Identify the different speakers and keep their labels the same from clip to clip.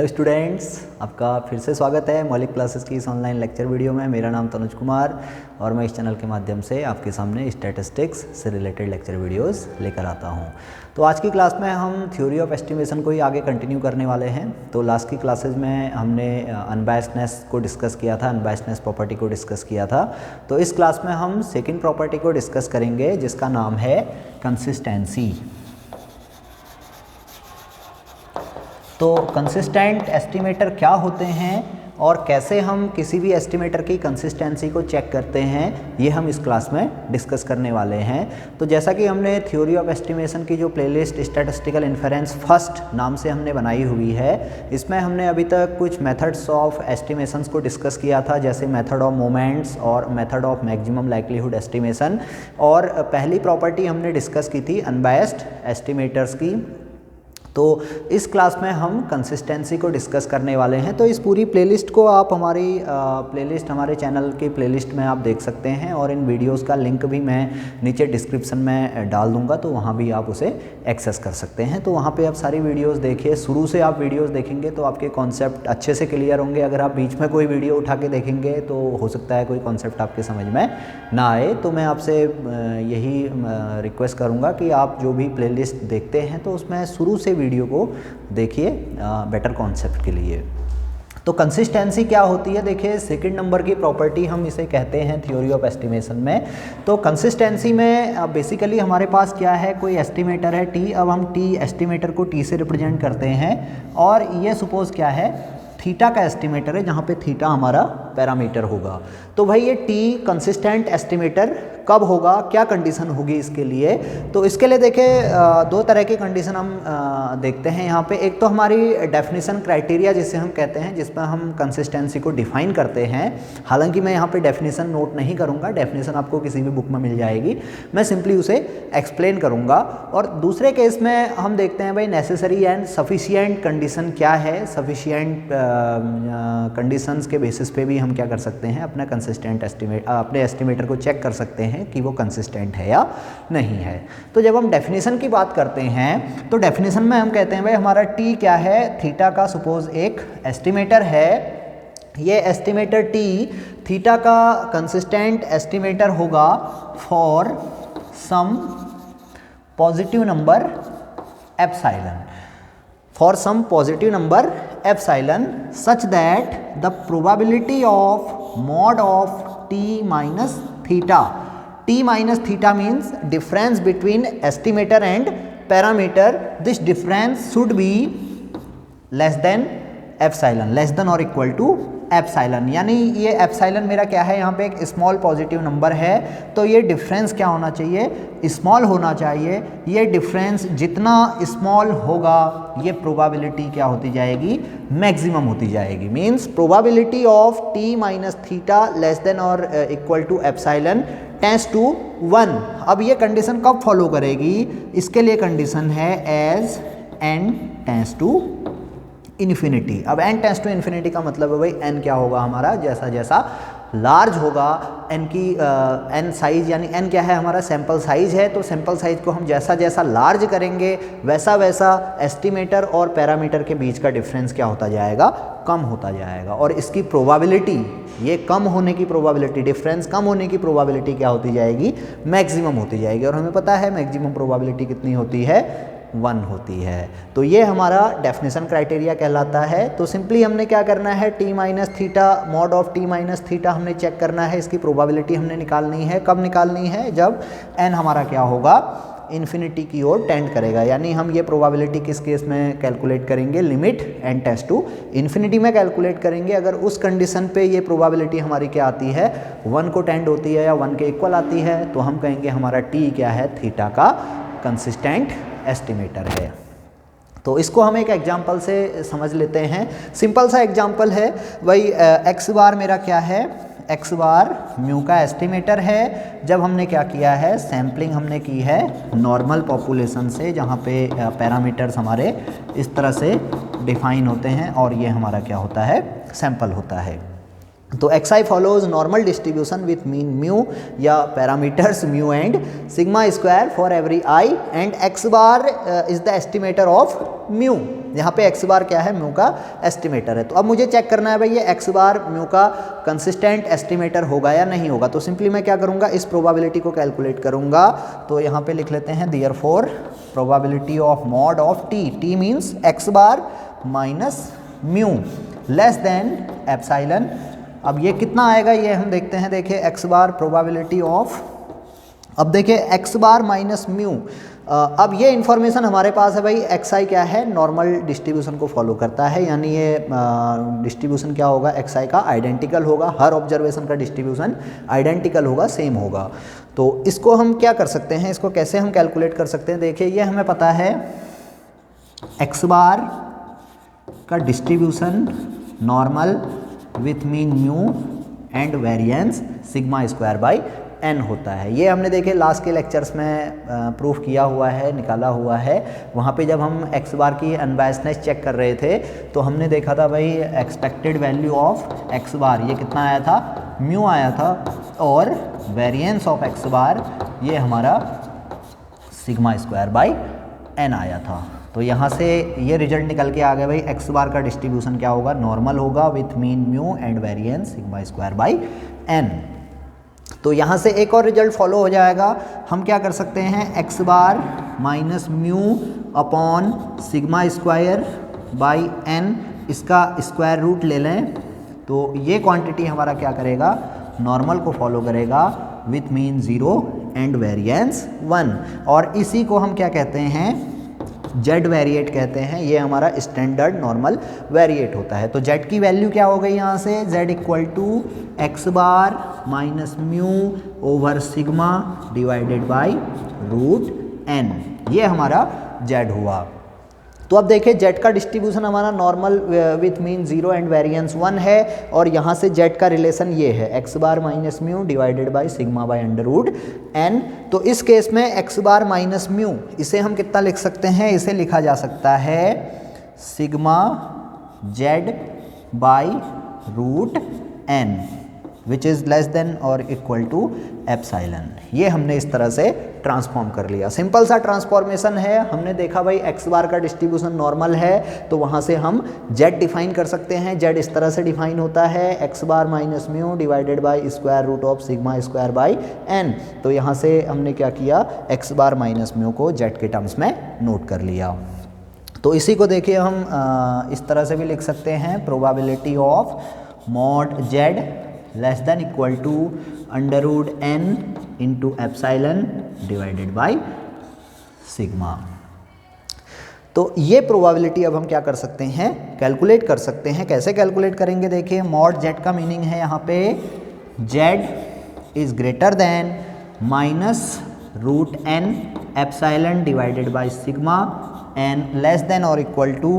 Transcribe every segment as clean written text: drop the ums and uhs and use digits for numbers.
Speaker 1: Hello students, आपका फिर से स्वागत है मौलिक क्लासेस की इस ऑनलाइन लेक्चर वीडियो में। मेरा नाम तनुज कुमार और मैं इस चैनल के माध्यम से आपके सामने स्टैटिस्टिक्स से रिलेटेड लेक्चर वीडियोस लेकर आता हूं। तो आज की क्लास में हम थ्योरी ऑफ एस्टिमेशन को ही आगे कंटिन्यू करने वाले हैं। तो लास्ट की क्लासेज में हमने अनबायस्डनेस को डिस्कस किया था, अनबायस्डनेस प्रॉपर्टी को डिस्कस किया था। तो इस क्लास में हम सेकेंड प्रॉपर्टी को डिस्कस करेंगे जिसका नाम है कंसिस्टेंसी। तो कंसिस्टेंट एस्टिमेटर क्या होते हैं और कैसे हम किसी भी एस्टिमेटर की कंसिस्टेंसी को चेक करते हैं, ये हम इस क्लास में डिस्कस करने वाले हैं। तो जैसा कि हमने थ्योरी ऑफ एस्टिमेशन की जो प्लेलिस्ट स्टैटिस्टिकल इन्फरेंस फर्स्ट नाम से हमने बनाई हुई है, इसमें हमने अभी तक कुछ मेथड्स ऑफ एस्टिमेशंस को डिस्कस किया था, जैसे मेथड ऑफ मोमेंट्स और method of maximum likelihood estimation. और पहली प्रॉपर्टी हमने डिस्कस की थी अनबायस्ड एस्टिमेटर्स की। तो इस क्लास में हम कंसिस्टेंसी को डिस्कस करने वाले हैं। तो इस पूरी प्लेलिस्ट को आप हमारे चैनल की प्लेलिस्ट में आप देख सकते हैं और इन वीडियोस का लिंक भी मैं नीचे डिस्क्रिप्शन में डाल दूंगा, तो वहाँ भी आप उसे एक्सेस कर सकते हैं। तो वहाँ पे आप सारी वीडियोस देखिए, शुरू से आप वीडियोस देखेंगे तो आपके कॉन्सेप्ट अच्छे से क्लियर होंगे। अगर आप बीच में कोई वीडियो उठा के देखेंगे तो हो सकता है कोई कॉन्सेप्ट आपके समझ में ना आए। तो मैं आपसे यही रिक्वेस्ट करूँगा कि आप जो भी प्लेलिस्ट देखते हैं तो उसमें शुरू से वीडियो को देखिए बेटर कॉन्सेप्ट के लिए। तो कंसिस्टेंसी क्या होती है, देखिए सेकंड नंबर की प्रॉपर्टी हम इसे कहते हैं थ्योरी ऑफ एस्टिमेशन में। तो कंसिस्टेंसी में बेसिकली हमारे पास क्या है, कोई एस्टिमेटर है टी। अब हम टी एस्टिमेटर को टी से रिप्रेजेंट करते हैं और ये सपोज क्या है, थीटा का एस्टिमेटर है, जहाँ पे थीटा हमारा पैरामीटर होगा। तो भाई ये टी कंसिस्टेंट एस्टिमेटर कब होगा, क्या कंडीशन होगी इसके लिए। तो इसके लिए देखिए दो तरह की कंडीशन हम देखते हैं यहाँ पे। एक तो हमारी डेफिनेशन क्राइटेरिया जिसे हम कहते हैं, जिसमें हम कंसिस्टेंसी को डिफाइन करते हैं। हालांकि मैं यहाँ पे डेफिनेशन नोट नहीं करूँगा, डेफिनेशन आपको किसी भी बुक में मिल जाएगी, मैं सिंपली उसे एक्सप्लेन करूँगा। और दूसरे केस में हम देखते हैं भाई नेसेसरी एंड सफिशिएंट कंडीशन क्या है। सफिशिएंट कंडीशंस के बेसिस पे भी हम क्या कर सकते हैं, अपना कंसिस्टेंट अपने एस्टिमेटर को चेक कर सकते हैं कि वो कंसिस्टेंट है या नहीं है। तो जब हम डेफिनेशन की बात करते हैं तो डेफिनेशन में हम कहते हैं भाई हमारा टी क्या है, थीटा का सपोज एक एस्टिमेटर है। ये एस्टिमेटर टी थीटा का कंसिस्टेंट एस्टिमेटर होगा for some positive number epsilon, for some positive number epsilon such that the probability of mod of t minus theta, t minus theta means difference between estimator and parameter, this difference should be less than epsilon, less than or equal to epsilon. यानी ये epsilon मेरा क्या है, यहाँ पे एक small positive number है, तो ये डिफरेंस क्या होना चाहिए, स्मॉल होना चाहिए। ये डिफरेंस जितना स्मॉल होगा ये प्रोबेबिलिटी क्या होती जाएगी, मैक्सिमम होती जाएगी। Means probability of T minus theta less than और equal to epsilon tends to 1। अब ये कंडीशन कब फॉलो करेगी, इसके लिए कंडीशन है as N tends to infinity. अब n टेंड्स टू इन्फिनिटी का मतलब है भाई n क्या होगा हमारा, जैसा जैसा लार्ज होगा n की n साइज, यानी n क्या है हमारा सैंपल साइज है। तो सैंपल साइज को हम जैसा जैसा लार्ज करेंगे वैसा वैसा एस्टिमेटर और पैरामीटर के बीच का डिफरेंस क्या होता जाएगा, कम होता जाएगा। और इसकी प्रोबेबिलिटी, ये कम होने की प्रोबेबिलिटी, डिफरेंस कम होने की प्रोबेबिलिटी क्या होती जाएगी, मैक्सिमम होती जाएगी। और हमें पता है मैक्सिमम प्रोबेबिलिटी कितनी होती है, 1 होती है। तो ये हमारा डेफिनेशन क्राइटेरिया कहलाता है। तो सिंपली हमने क्या करना है, T minus theta, mod of T minus theta हमने चेक करना है, इसकी प्रोबेबिलिटी हमने निकालनी है। कब निकालनी है, जब n हमारा क्या होगा, इन्फिनिटी की ओर टेंड करेगा। यानी हम ये प्रोबेबिलिटी किस केस में कैलकुलेट करेंगे, limit n tends to infinity में कैलकुलेट करेंगे। अगर उस कंडीशन पे ये प्रोबेबिलिटी हमारी क्या आती है, 1 को टेंड होती है या 1 के इक्वल आती है, तो हम कहेंगे हमारा t क्या है, थीटा का कंसिस्टेंट एस्टिमेटर है। तो इसको हम एक एग्जांपल से समझ लेते हैं। सिंपल सा एग्जांपल है भाई, एक्स बार मेरा क्या है, एक्स बार म्यू का एस्टिमेटर है। जब हमने क्या किया है, सैम्पलिंग हमने की है नॉर्मल पॉपुलेशन से, जहाँ पे पैरामीटर्स हमारे इस तरह से डिफाइन होते हैं और ये हमारा क्या होता है, सैंपल होता है। तो xi follows normal distribution with mean mu या parameters mu and sigma square for every i and x bar is the estimator of mu. यहाँ पे x बार क्या है, म्यू का एस्टिमेटर है। तो अब मुझे चेक करना है भाई ये x बार म्यू का कंसिस्टेंट एस्टिमेटर होगा या नहीं होगा। तो सिंपली मैं क्या करूँगा, इस प्रोबेबिलिटी को कैलकुलेट करूँगा। तो यहाँ पे लिख लेते हैं therefore probability of mod of t means x bar minus mu less than epsilon. अब ये कितना आएगा ये हम देखते हैं। देखिए x बार प्रोबेबिलिटी ऑफ, अब देखिए x बार माइनस म्यू। अब ये इन्फॉर्मेशन हमारे पास है भाई, xi क्या है, नॉर्मल डिस्ट्रीब्यूशन को फॉलो करता है, यानी ये डिस्ट्रीब्यूशन क्या होगा, xi का आइडेंटिकल होगा, हर ऑब्जर्वेशन का डिस्ट्रीब्यूशन आइडेंटिकल होगा, सेम होगा। तो इसको हम क्या कर सकते हैं, इसको कैसे हम कैलकुलेट कर सकते हैं। देखिए ये हमें पता है x बार का distribution normal with mean mu and variance sigma square by n होता है। ये हमने देखे लास्ट के लेक्चर्स में प्रूफ किया हुआ है, निकाला हुआ है। वहाँ पे जब हम x बार की अनबायसनेस चेक कर रहे थे तो हमने देखा था भाई एक्सपेक्टेड वैल्यू ऑफ x बार ये कितना आया था, म्यू आया था, और वेरिएंस ऑफ x बार ये हमारा सिग्मा स्क्वायर बाई n आया था। तो यहाँ से ये रिजल्ट निकल के आ गया भाई x बार का डिस्ट्रीब्यूशन क्या होगा, नॉर्मल होगा with mean mu and variance sigma square by n। तो यहाँ से एक और रिजल्ट फॉलो हो जाएगा। हम क्या कर सकते हैं, x bar minus mu upon sigma square by n, इसका स्क्वायर रूट ले लें तो ये क्वांटिटी हमारा क्या करेगा, नॉर्मल को फॉलो करेगा विथ मीन 0 एंड वेरिएंस 1, और इसी को हम क्या कहते हैं, जेड वेरिएट कहते हैं। ये हमारा स्टैंडर्ड नॉर्मल वेरिएट होता है। तो जेड की वैल्यू क्या हो गई यहाँ से, Z equal to X bar minus mu over sigma divided by root N, ये हमारा जेड हुआ। तो अब देखिए जेड का डिस्ट्रीब्यूशन हमारा normal with mean 0 and variance 1 है, और यहाँ से जेड का रिलेशन ये है X bar minus mu divided by sigma by under root N. तो इस केस में एक्स बार माइनस म्यू, इसे हम कितना लिख सकते हैं, इसे लिखा जा सकता है sigma Z by root N which is less than और इक्वल टू एप्सिलॉन। ये हमने इस तरह से ट्रांसफॉर्म कर लिया। सिंपल सा ट्रांसफॉर्मेशन है। हमने देखा भाई एक्स बार का डिस्ट्रीब्यूशन नॉर्मल है, तो वहाँ से हम जेड डिफाइन कर सकते हैं। जेड इस तरह से डिफाइन होता है X bar minus mu divided by square root of sigma square by N. तो यहाँ से हमने क्या किया, एक्स बार माइनस म्यू को जेड के टर्म्स में नोट कर लिया। तो इसी को देखिए हम इस तरह से भी लिख सकते हैं, probability of mod Z less than equal to under root N into epsilon divided by sigma. तो ये प्रोबेबिलिटी अब हम क्या कर सकते हैं, कैलकुलेट कर सकते हैं। कैसे कैलकुलेट करेंगे, देखिए मॉड जेड का मीनिंग है यहाँ पे Z is greater than minus root N epsilon divided by sigma N less than और equal to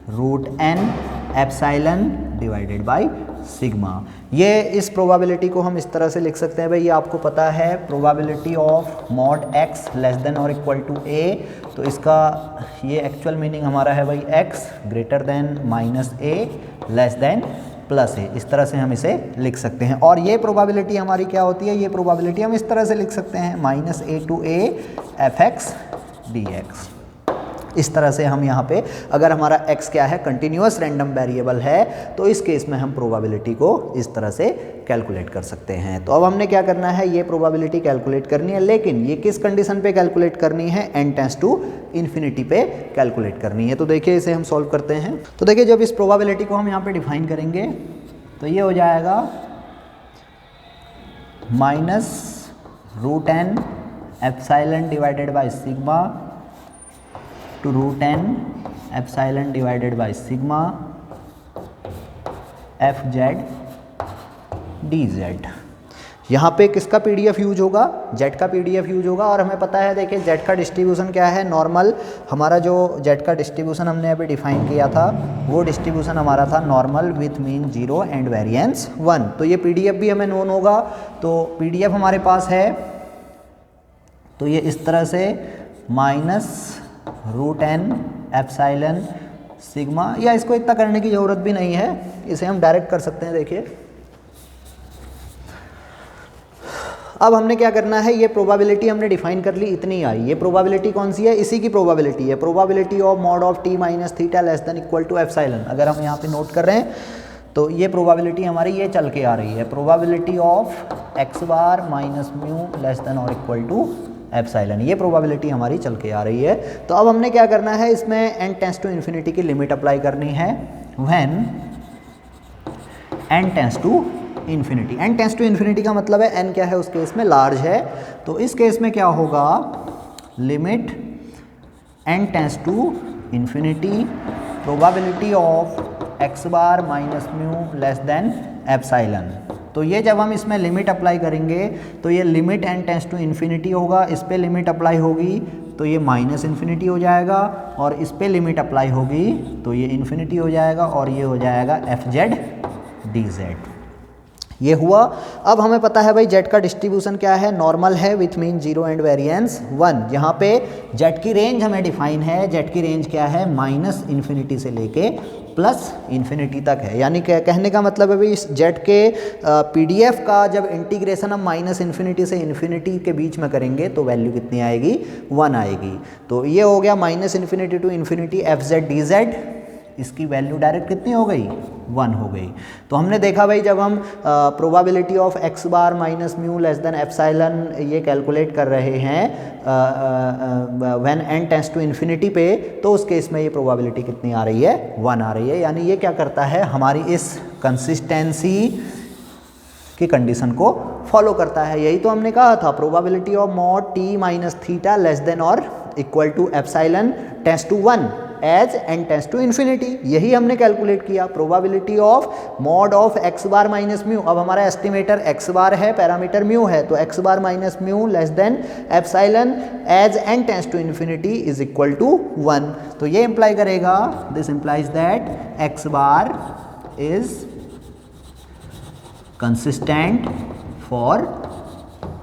Speaker 1: root N epsilon divided by sigma. ये इस प्रोबेबिलिटी को हम इस तरह से लिख सकते हैं भाई, ये आपको पता है probability of mod x less than और इक्वल टू ए। तो इसका ये एक्चुअल मीनिंग हमारा है भाई एक्स ग्रेटर देन माइनस ए लेस देन प्लस ए। इस तरह से हम इसे लिख सकते हैं। और ये प्रोबेबिलिटी हमारी क्या होती है, ये प्रोबेबिलिटी हम इस तरह से लिख सकते हैं minus A to A F X D X. इस तरह से हम यहाँ पे अगर हमारा x क्या है, कंटिन्यूअस रैंडम वेरिएबल है, तो इस केस में हम प्रोबेबिलिटी को इस तरह से कैलकुलेट कर सकते हैं। तो अब हमने क्या करना है, ये प्रोबेबिलिटी कैलकुलेट करनी है, लेकिन ये किस कंडीशन पे कैलकुलेट करनी है, n टेंड्स टू इन्फिनिटी पे कैलकुलेट करनी है। तो देखिए इसे हम सॉल्व करते हैं। तो देखिए जब इस प्रोबेबिलिटी को हम यहाँ पे डिफाइन करेंगे तो ये हो जाएगा minus root N epsilon divided by sigma to root n epsilon divided by sigma f z dz। यहाँ पे किसका पीडीएफ यूज होगा, जेड का पीडीएफ यूज होगा। और हमें पता है देखिए जेड का डिस्ट्रीब्यूशन क्या है, नॉर्मल। हमारा जो जेड का डिस्ट्रीब्यूशन हमने अभी डिफाइन किया था वो डिस्ट्रीब्यूशन हमारा था normal with mean 0 and variance 1। तो ये पीडीएफ भी हमें नोन होगा। तो पीडीएफ हमारे पास है, तो ये इस तरह से minus root N epsilon sigma, या इसको इतना करने की ज़रूरत भी नहीं है, इसे हम डायरेक्ट कर सकते हैं। देखिए अब हमने क्या करना है, ये प्रोबेबिलिटी हमने डिफाइन कर ली, इतनी आई। ये प्रोबेबिलिटी कौन सी है, इसी की प्रोबेबिलिटी है, probability of mod of t minus theta less than equal to epsilon. अगर हम यहाँ पे नोट कर रहे हैं तो ये प्रोबेबिलिटी हमारी ये चल के आ रही है, probability of x bar minus mu less than और इक्वल टू एप्सिलॉन, ये प्रोबेबिलिटी हमारी चल के आ रही है। तो अब हमने क्या करना है, इसमें n टेंड्स टू इन्फिनिटी की लिमिट अप्लाई करनी है, when n tends to infinity. n tends to infinity का मतलब है n क्या है उस केस में, लार्ज है। तो इस केस में क्या होगा, limit n tends to infinity probability of x bar minus mu less than epsilon. तो ये जब हम इसमें लिमिट अप्लाई करेंगे तो ये limit n tends to infinity होगा, इस पर लिमिट अप्लाई होगी तो ये माइनस इन्फिनिटी हो जाएगा, और इस पर लिमिट अप्लाई होगी तो ये इन्फिनिटी हो जाएगा, और ये हो जाएगा fz dz। ये हुआ। अब हमें पता है भाई जेड का डिस्ट्रीब्यूशन क्या है, नॉर्मल है विथ मीन 0 एंड वेरिएंस 1। यहाँ पे जेड की रेंज हमें डिफाइन है, जेड की रेंज क्या है, माइनस इन्फिनिटी से लेके प्लस इन्फिनिटी तक है। यानी कहने का मतलब है भाई इस जेड के पीडीएफ का जब इंटीग्रेशन हम माइनस इन्फिनिटी से इन्फिनिटी के बीच में करेंगे तो वैल्यू कितनी आएगी, 1 आएगी। तो ये हो गया minus infinity to infinity fz dz, इसकी वैल्यू डायरेक्ट कितनी हो गई, 1 हो गई। तो हमने देखा भाई जब हम probability of x bar minus mu less than epsilon ये कैलकुलेट कर रहे हैं when n tends to infinity पे, तो उस केस में ये प्रोबेबिलिटी कितनी आ रही है, 1 आ रही है। यानी ये क्या करता है, हमारी इस कंसिस्टेंसी की कंडीशन को फॉलो करता है। यही तो हमने कहा था, probability of mod t minus theta less than और equal to epsilon tends to 1 as n tends to infinity, यही हमने कैलकुलेट किया। Probability of mod of x bar minus mu, अब हमारा एस्टिमेटर x बार है, पैरामीटर म्यू है, तो x bar minus mu less than epsilon as n tends to infinity is equal to 1। तो ये इंप्लाई करेगा, this implies that x bar is consistent for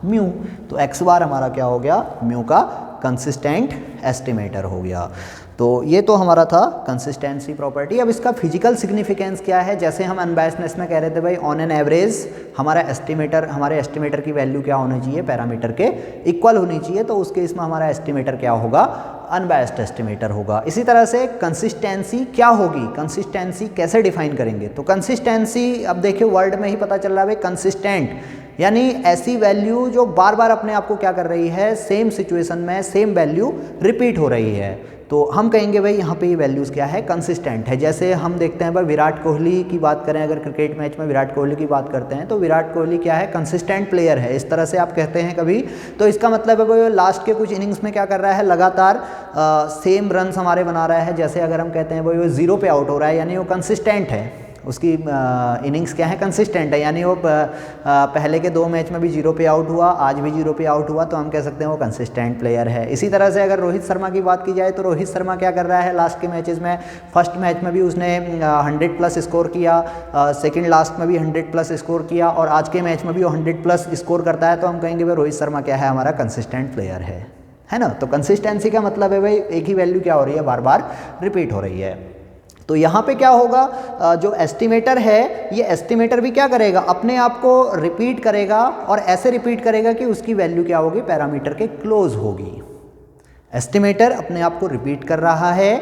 Speaker 1: mu. तो x bar हमारा क्या हो गया, म्यू का कंसिस्टेंट एस्टिमेटर हो गया। तो ये तो हमारा था कंसिस्टेंसी प्रॉपर्टी। अब इसका फिजिकल सिग्निफिकेंस क्या है, जैसे हम अनबायस्डनेस में कह रहे थे भाई ऑन एन एवरेज हमारे एस्टिमेटर की वैल्यू क्या होनी चाहिए, पैरामीटर के इक्वल होनी चाहिए। तो उस केस में हमारा एस्टिमेटर क्या होगा, अनबायस्ड एस्टिमेटर होगा। इसी तरह से कंसिस्टेंसी क्या होगी, कंसिस्टेंसी कैसे डिफाइन करेंगे, तो कंसिस्टेंसी अब देखिए वर्ड में ही पता चल रहा है भाई, कंसिस्टेंट यानी ऐसी वैल्यू जो बार बार अपने आप को क्या कर रही है, सेम सिचुएशन में सेम वैल्यू रिपीट हो रही है। तो हम कहेंगे भाई यहाँ पे ये वैल्यूज़ क्या है, कंसिस्टेंट है। जैसे हम देखते हैं भाई विराट कोहली की बात करें, अगर क्रिकेट मैच में विराट कोहली की बात करते हैं तो विराट कोहली क्या है, कंसिस्टेंट प्लेयर है, इस तरह से आप कहते हैं कभी। तो इसका मतलब है भाई लास्ट के कुछ इनिंग्स में क्या कर रहा है, लगातार सेम रन्स हमारे बना रहा है। जैसे अगर हम कहते हैं भाई वो 0 पे आउट हो रहा है, यानी वो कंसिस्टेंट है, उसकी इनिंग्स क्या है, कंसिस्टेंट है। यानी वो पहले के 2 मैच में भी 0 पे आउट हुआ, आज भी 0 पे आउट हुआ, तो हम कह सकते हैं वो कंसिस्टेंट प्लेयर है। इसी तरह से अगर रोहित शर्मा की बात की जाए तो रोहित शर्मा क्या कर रहा है लास्ट के मैचेस में, फर्स्ट मैच में भी उसने 100+ स्कोर किया, सेकंड लास्ट में भी 100+ स्कोर किया, और आज के मैच में भी वो 100+ स्कोर करता है। तो हम कहेंगे भाई रोहित शर्मा क्या है, हमारा कंसिस्टेंट प्लेयर है ना। तो कंसिस्टेंसी का मतलब है भाई एक ही वैल्यू क्या हो रही है, बार बार रिपीट हो रही है। तो यहाँ पे क्या होगा, जो एस्टिमेटर है ये एस्टिमेटर भी क्या करेगा, अपने आप को रिपीट करेगा, और ऐसे रिपीट करेगा कि उसकी वैल्यू क्या होगी, पैरामीटर के क्लोज होगी। एस्टिमेटर अपने आप को रिपीट कर रहा है,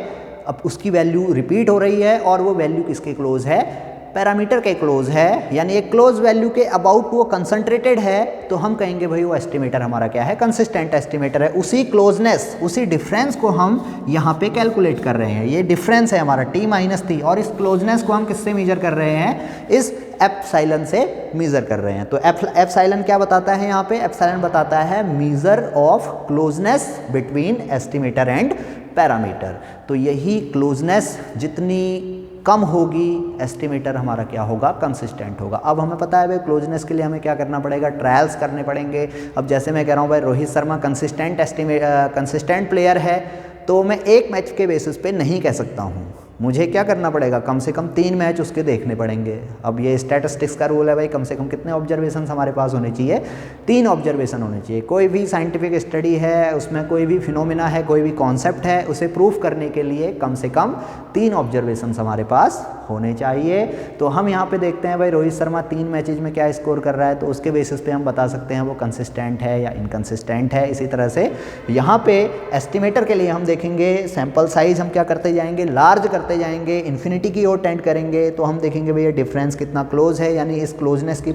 Speaker 1: अब उसकी वैल्यू रिपीट हो रही है, और वो वैल्यू किसके क्लोज है, पैरामीटर के क्लोज है। यानी एक क्लोज वैल्यू के अबाउट वो कंसंट्रेटेड है, तो हम कहेंगे भाई वो एस्टिमेटर हमारा क्या है, कंसिस्टेंट एस्टिमेटर है। उसी क्लोजनेस, उसी डिफरेंस को हम यहाँ पे कैलकुलेट कर रहे हैं। ये डिफरेंस है हमारा t माइनस थी, और इस क्लोजनेस को हम किससे मेजर कर रहे हैं, इस एप्सिलॉन से मेजर कर रहे हैं। तो एप्सिलॉन क्या बताता है, यहाँ पे एप्सिलॉन बताता है measure of closeness between estimator and parameter. तो यही क्लोजनेस जितनी कम होगी, एस्टिमेटर हमारा क्या होगा, कंसिस्टेंट होगा। अब हमें पता है भाई क्लोजनेस के लिए हमें क्या करना पड़ेगा, ट्रायल्स करने पड़ेंगे। अब जैसे मैं कह रहा हूँ भाई रोहित शर्मा कंसिस्टेंट प्लेयर है, तो मैं एक मैच के बेसिस पे नहीं कह सकता हूँ, मुझे क्या करना पड़ेगा, कम से कम 3 मैच उसके देखने पड़ेंगे। अब ये स्टैटिस्टिक्स का रूल है भाई, कम से कम कितने ऑब्जर्वेशन हमारे पास होने चाहिए, 3 ऑब्जर्वेशन होने चाहिए। कोई भी साइंटिफिक स्टडी है, उसमें कोई भी फिनोमिना है, कोई भी कॉन्सेप्ट है, उसे प्रूफ करने के लिए कम से कम 3 ऑब्जर्वेशन हमारे पास होने चाहिए। तो हम यहाँ पे देखते हैं भाई रोहित शर्मा 3 मैचेज में क्या स्कोर कर रहा है, तो उसके बेसिस पे हम बता सकते हैं वो कंसिस्टेंट है या इनकंसिस्टेंट है। इसी तरह से यहाँ पे एस्टिमेटर के लिए हम देखेंगे सैंपल साइज हम क्या करते जाएंगे, लार्ज करते जाएंगे, इन्फिनिटी की ओर टेंड करेंगे। तो हम देखेंगे भैया डिफरेंस कितना क्लोज है, यानी इस क्लोजनेस की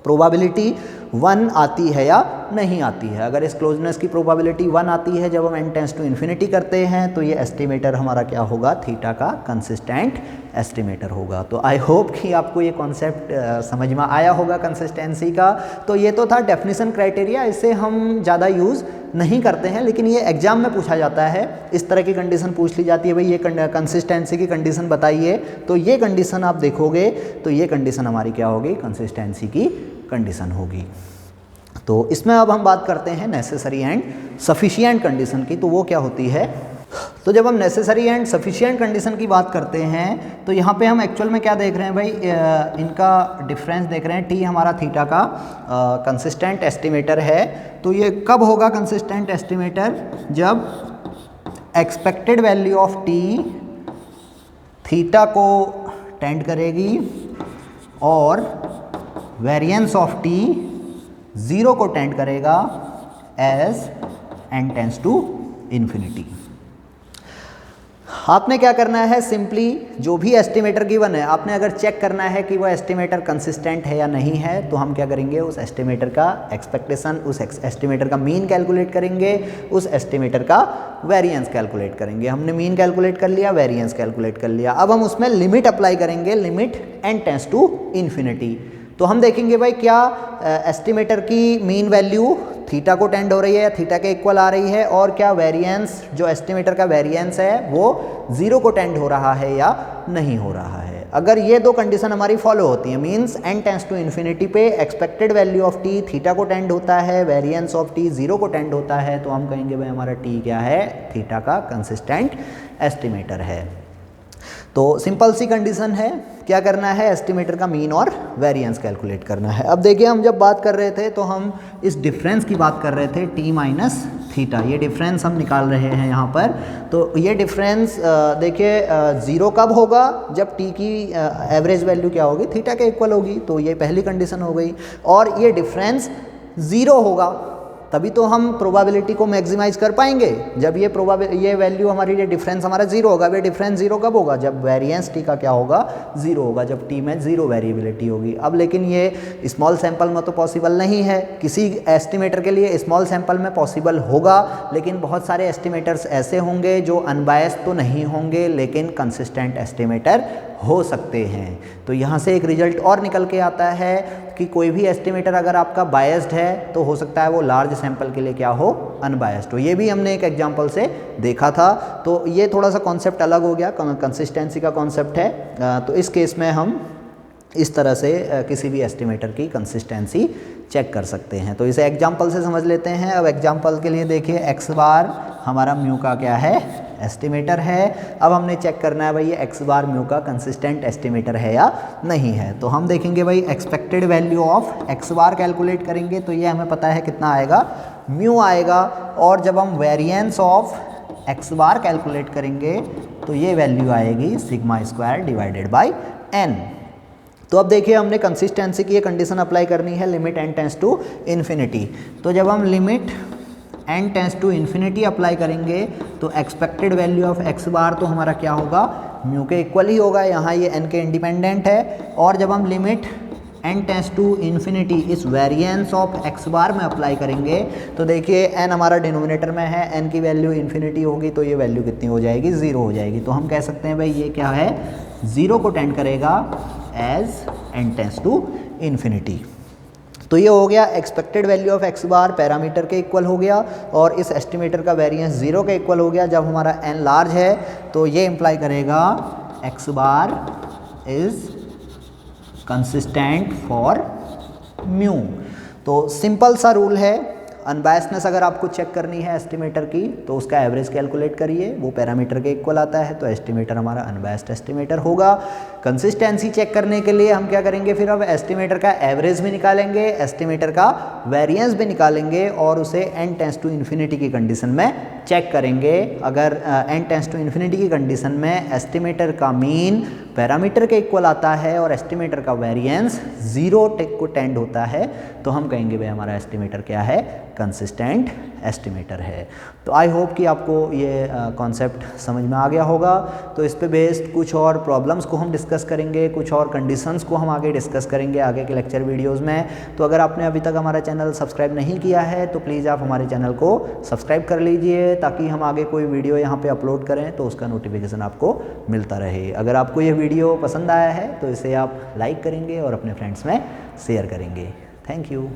Speaker 1: प्रोबेबिलिटी 1 आती है या नहीं आती है। अगर इस क्लोजनेस की प्रोबेबिलिटी 1 आती है जब हम n टेंड्स टू इन्फिनिटी करते हैं, तो ये एस्टिमेटर हमारा क्या होगा, थीटा का कंसिस्टेंट एस्टिमेटर होगा। तो आई होप कि आपको ये कॉन्सेप्ट समझ में आया होगा कंसिस्टेंसी का। तो ये तो था डेफिनेशन क्राइटेरिया, इसे हम ज़्यादा यूज़ नहीं करते हैं, लेकिन ये एग्जाम में पूछा जाता है। इस तरह की कंडीशन पूछ ली जाती है, भाई ये कंसिस्टेंसी की कंडीशन बताइए, तो ये कंडीशन आप देखोगे तो ये कंडीशन हमारी क्या होगी, कंसिस्टेंसी की कंडीशन होगी। तो इसमें अब हम बात करते हैं नेसेसरी एंड सफिशिएंट कंडीशन की। तो वो क्या होती है, तो जब हम नेसेसरी एंड सफिशिएंट कंडीशन की बात करते हैं तो यहाँ पे हम एक्चुअल में क्या देख रहे हैं भाई, इनका डिफरेंस देख रहे हैं। टी हमारा थीटा का कंसिस्टेंट एस्टिमेटर है। तो ये कब होगा कंसिस्टेंट एस्टिमेटर, जब expected value of T theta को टेंड करेगी और वेरिएंस ऑफ टी 0 को टेंड करेगा as n tends to infinity. आपने क्या करना है, सिंपली जो भी एस्टिमेटर गिवन है, आपने अगर चेक करना है कि वो एस्टिमेटर कंसिस्टेंट है या नहीं है, तो हम क्या करेंगे, उस एस्टिमेटर का एक्सपेक्टेशन, उस एस्टिमेटर का मीन कैलकुलेट करेंगे, उस एस्टिमेटर का वेरिएंस कैलकुलेट करेंगे। हमने मीन कैलकुलेट कर लिया, वेरिएंस कैलकुलेट कर लिया। अब हम उसमें लिमिट अप्लाई करेंगे, limit n tends to infinity. तो हम देखेंगे भाई क्या एस्टिमेटर की मीन वैल्यू थीटा को टेंड हो रही है या थीटा के इक्वल आ रही है, और क्या वेरिएंस, जो एस्टिमेटर का वेरिएंस है वो 0 को टेंड हो रहा है या नहीं हो रहा है। अगर ये दो कंडीशन हमारी फॉलो होती हैं, means n tends to infinity पे expected value of t theta को टेंड होता है, वेरिएंस ऑफ t 0 को टेंड होता है, तो हम कहेंगे भाई हमारा t क्या है, थीटा का कंसिस्टेंट एस्टिमेटर है। तो सिंपल सी कंडीशन है, क्या करना है, एस्टिमेटर का मीन और वेरिएंस कैलकुलेट करना है। अब देखिए हम जब बात कर रहे थे तो हम इस डिफरेंस की बात कर रहे थे, t माइनस थीटा, ये डिफरेंस हम निकाल रहे हैं यहाँ पर। तो ये डिफरेंस देखिए 0 कब होगा, जब t की एवरेज वैल्यू क्या होगी, थीटा के इक्वल होगी। तो ये पहली कंडीशन हो गई। और ये डिफरेंस 0 होगा तभी तो हम प्रोबेबिलिटी को मैक्सिमाइज कर पाएंगे। जब ये वैल्यू हमारी, ये डिफरेंस हमारा 0 होगा। ये डिफरेंस 0 कब होगा, जब वेरिएंस टी का क्या होगा, 0 होगा, जब टी में 0 वेरिएबिलिटी होगी। अब लेकिन ये स्मॉल सैंपल में तो पॉसिबल नहीं है, किसी एस्टिमेटर के लिए स्मॉल सैंपल में पॉसिबल होगा, लेकिन बहुत सारे एस्टिमेटर्स ऐसे होंगे जो अनबायस्ड तो नहीं होंगे लेकिन कंसिस्टेंट एस्टिमेटर हो सकते हैं। तो यहाँ से एक रिजल्ट और निकल के आता है कि कोई भी एस्टिमेटर अगर आपका बायस्ड है तो हो सकता है वो लार्ज सैंपल के लिए क्या हो, अनबायस्ड हो। ये भी हमने एक एग्जांपल से देखा था। तो ये थोड़ा सा कॉन्सेप्ट अलग हो गया, कंसिस्टेंसी का कॉन्सेप्ट है। तो इस केस में हम इस तरह से किसी भी एस्टिमेटर की कंसिस्टेंसी चेक कर सकते हैं। तो इसे एग्जांपल से समझ लेते हैं। अब एग्जांपल के लिए देखिए, एक्स बार हमारा म्यू का क्या है, एस्टिमेटर है। अब हमने चेक करना है भाई ये एक्स बार म्यू का कंसिस्टेंट एस्टिमेटर है या नहीं है। तो हम देखेंगे भाई expected value of X bar calculate करेंगे, तो ये हमें पता है कितना आएगा, म्यू आएगा। और जब हम variance of X bar calculate करेंगे तो ये वैल्यू आएगी sigma square divided by N. तो अब देखिए हमने कंसिस्टेंसी की ये कंडीशन अप्लाई करनी है, limit n tends to infinity. तो जब हम limit n tends to infinity apply करेंगे तो expected value of x bar तो हमारा क्या होगा, म्यू के इक्वल ही होगा, यहाँ ये n के इंडिपेंडेंट है। और जब हम limit n tends to infinity इस वेरिएंस ऑफ x बार में अप्लाई करेंगे तो देखिए n हमारा डिनोमिनेटर में है, n की वैल्यू इन्फिनिटी होगी तो ये वैल्यू कितनी हो जाएगी, 0 हो जाएगी। तो हम कह सकते हैं भाई ये क्या है, 0 को टेंड करेगा as n tends to infinity. तो ये हो गया expected value of x bar parameter के इक्वल हो गया, और इस एस्टिमेटर का वेरिएंस 0 के इक्वल हो गया। जब हमारा n लार्ज है तो ये इम्प्लाई करेगा x bar is consistent for mu. तो सिंपल सा रूल है, अनबायसनेस अगर आपको चेक करनी है एस्टिमेटर की तो उसका एवरेज कैलकुलेट करिए, वो पैरामीटर के इक्वल आता है, तो एस्टिमेटर हमारा अनबायस्ड एस्टिमेटर होगा। कंसिस्टेंसी चेक करने के लिए हम क्या करेंगे, फिर अब एस्टिमेटर का एवरेज भी निकालेंगे, एस्टिमेटर का वेरिएंस भी निकालेंगे और उसे n टेंस टू इन्फिनिटी की कंडीशन में चेक करेंगे। अगर n टेंस टू इन्फिनिटी की कंडीशन में एस्टिमेटर का मीन पैरामीटर के इक्वल आता है और एस्टिमेटर का वेरिएंस 0 को टेंड होता है, तो हम कहेंगे भाई हमारा एस्टिमेटर क्या है, कंसिस्टेंट एस्टिमेटर है। तो आई होप कि आपको ये कॉन्सेप्ट समझ में आ गया होगा। तो इस पे बेस्ड कुछ और प्रॉब्लम्स को हम डिस्कस करेंगे, कुछ और कंडीशंस को हम आगे डिस्कस करेंगे आगे के लेक्चर वीडियोस में। तो अगर आपने अभी तक हमारा चैनल सब्सक्राइब नहीं किया है तो प्लीज़ आप हमारे चैनल को सब्सक्राइब कर लीजिए, ताकि हम आगे कोई वीडियो यहाँ पर अपलोड करें तो उसका नोटिफिकेशन आपको मिलता रहे। अगर आपको ये वीडियो पसंद आया है तो इसे आप लाइक करेंगे और अपने फ्रेंड्स में शेयर करेंगे। Thank you.